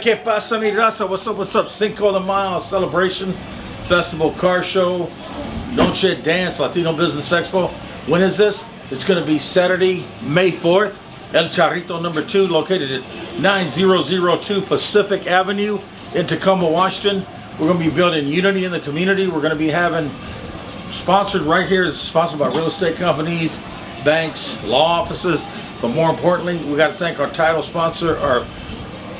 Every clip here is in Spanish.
que pasa, mi raza? What's up? Cinco de Mayo celebration, festival, car show, Noche Dance, Latino Business Expo. When is this? It's going to be Saturday, May 4th. El Charrito number 2, located at 9002 Pacific Avenue in Tacoma, Washington. We're going to be building unity in the community. We're going to be having sponsored right here. It's sponsored by real estate companies, banks, law offices. But more importantly, we got to thank our title sponsor, our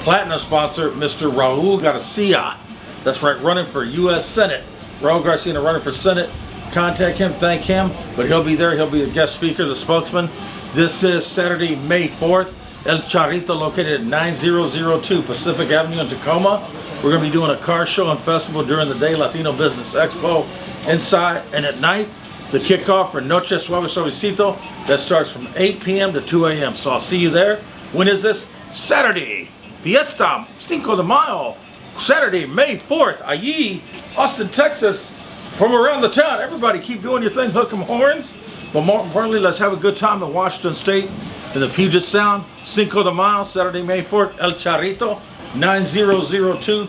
platinum sponsor, Mr. Raul Garcia. That's right, running for U.S. Senate. Raul Garcia running for Senate. Contact him, thank him. But he'll be there. He'll be the guest speaker, the spokesman. This is Saturday, May 4th. El Charrito, located at 9002 Pacific Avenue in Tacoma. We're going to be doing a car show and festival during the day, Latino Business Expo inside, and at night, the kickoff for Noche Suave Suavecito that starts from 8 p.m. to 2 a.m. So I'll see you there. When is this? Saturday. Fiesta Cinco de Mayo. Saturday, May 4th. Allí, Austin, Texas. From around the town. Everybody keep doing your thing. Hook 'em horns. But more importantly, let's have a good time in Washington State in the Puget Sound. Cinco de Mayo, Saturday, May 4th. El Charrito, 9002.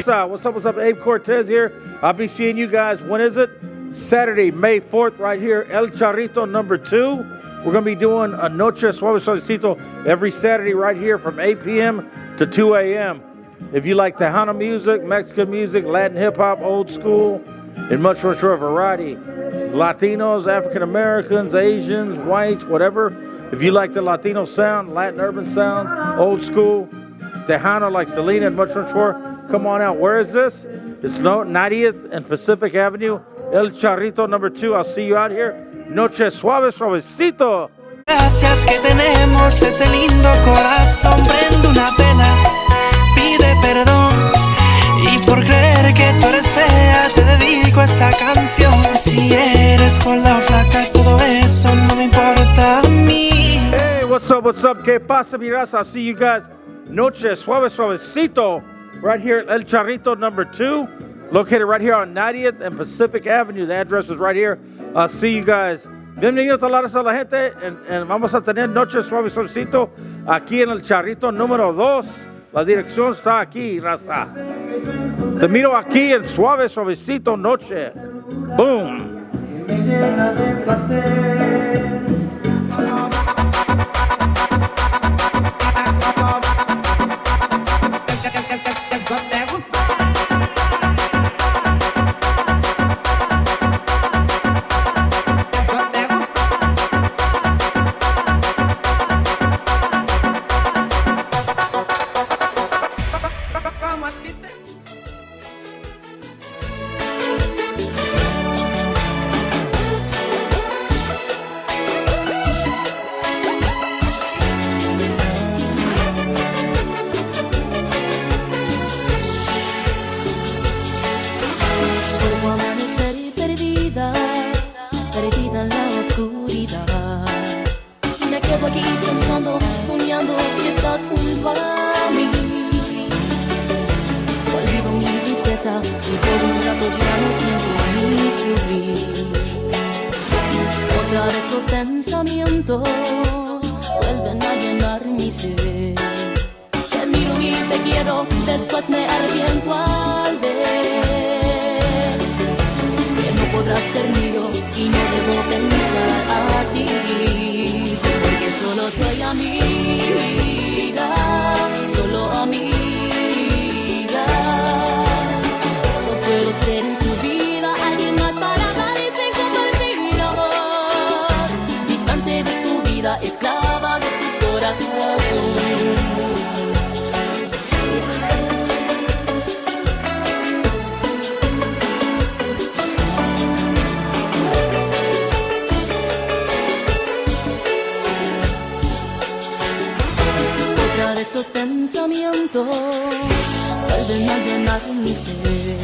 raza? What's up? What's up? Abe Cortez here. I'll be seeing you guys. When is it? Saturday, May 4th, right here, El Charrito number 2. We're going to be doing a Noche Suave Suavecito every Saturday right here from 8 p.m. to 2 a.m. If you like Tejano music, Mexican music, Latin hip-hop, old school, and much more variety. Latinos, African Americans, Asians, whites, whatever. If you like the Latino sound, Latin urban sounds, old school, Tejano like Selena and much more, come on out. Where is this? It's 90th and Pacific Avenue, El Charrito number 2. I'll see you out here. Noche Suave Suavecito. Gracias que tenemos ese lindo corazón. Prende una vela, pide perdón. Y por creer que tú eres fea, te dedico esta canción. Si eres gorda o flaca, todo eso no me importa a mí. Hey, what's up? What's up? Que pasa, mi raza? I'll see you guys. Noche Suave Suavecito. Right here at El Charrito number 2. Located right here on 90th and Pacific Avenue. The address is right here. I'll see you guys. Bienvenidos a la gente. And vamos a tener Noche Suave Suavecito aquí en El Charrito número 2. La dirección está aquí, raza. Te miro aquí en Suave Suavecito Noche. Boom. Perdida en la oscuridad. Me quedo aquí pensando, soñando que estás junto a mí. Olvido mi tristeza y por un rato ya no siento ni sufrir. Otra vez los pensamientos vuelven a llenar mi ser. Te miro y te quiero, después me arrepiento al ver que no podrás ser mío y no debo pensar así, porque solo soy amiga, solo amiga. Solo puedo ser en tu vida alguien más para dar y sin compartir amor. Distante de tu vida, esclava de tu corazón. Estos pensamientos vuelven a llenar mi ser.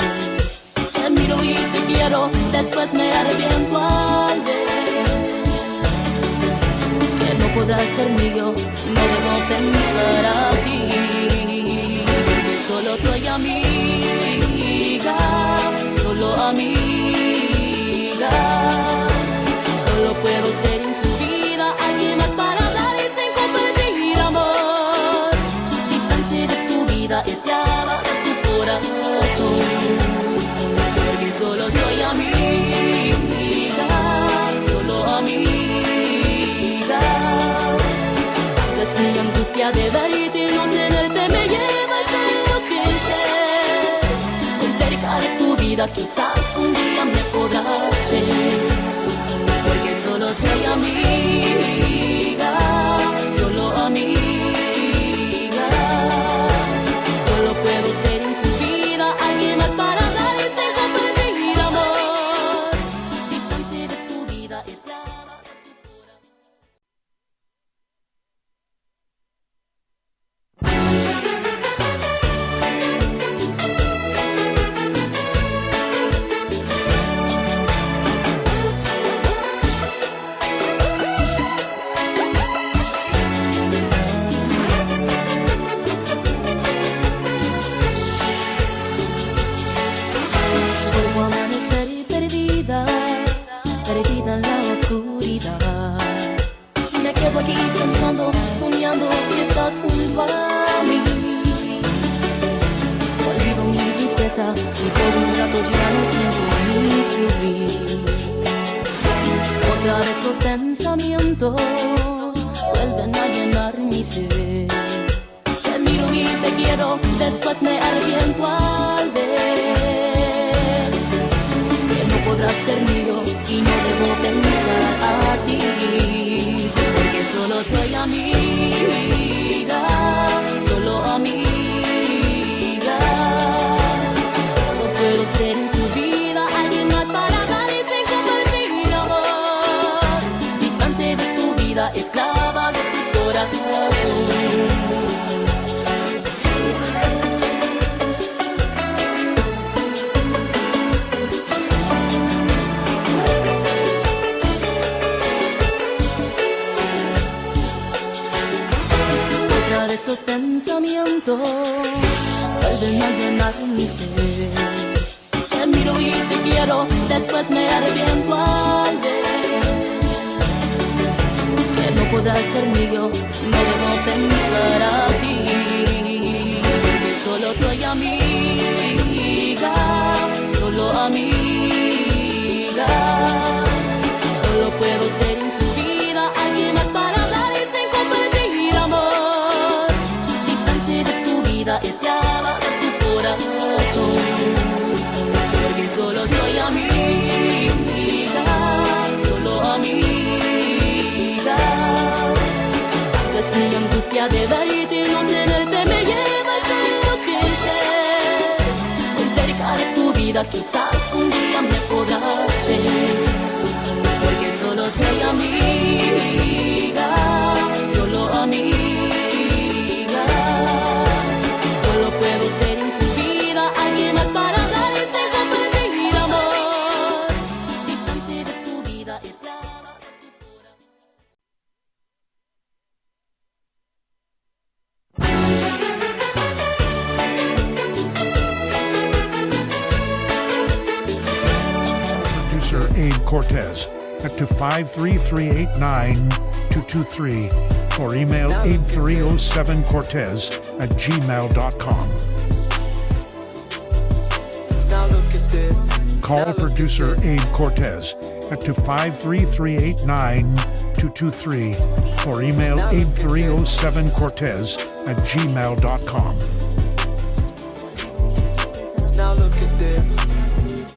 Te miro y te quiero, después me arrepiento al ver que no podrás ser mío, no debo pensar así, porque solo soy amiga, solo amiga. Solo puedo ser en tu vida alguien más para dar y sin compartir amor. Esclava de tu corazón, porque solo soy amiga, solo amiga. Pues mi angustia de verte y no tenerte me lleva a enloquecer. Muy cerca de tu vida quizás un día me podrás ver, porque solo soy amiga, solo amiga. Puedo ser en tu vida alguien más para dar y sin compartir amor. Distante de tu vida, esclava de tu corazón. vergüenza y por un rato ya no siento ni subir. Otra vez los pensamientos vuelven a llenar mi ser. Te miro y te quiero, después me arrepiento al ver que no podrás ser mío y no debo pensar así, porque solo soy amiga, solo amiga. Solo puedo ser en tu vida alguien más para dar y sin compartir amor, distante de tu vida, esclava de tu corazón. Estos pensamientos vuelven a llenar mi ser. Te miro y te quiero, después me arrepiento al ver que no podrás ser mío, no debo pensar así, porque solo soy amiga, solo amiga. Solo puedo ser en tu vida alguien más para dar y sin compartir amor, esclava de tu corazón, porque solo soy amiga, solo amiga. Pues mi angustia de verte y no tenerte me lleva a enloquecer. Muy cerca de tu vida quizás un día me podrás ver, porque solo soy amiga, solo amiga. Puedo ser en tu vida alguien más para dar y sin compartir amor, distante de tu vida, esclava de tu corazón. Producer Abe Cortez at 253-389-223 or email abe307cortez@gmail.com. Call producer Abe Cortez at 253-389-223 or email abe307cortez@gmail.com.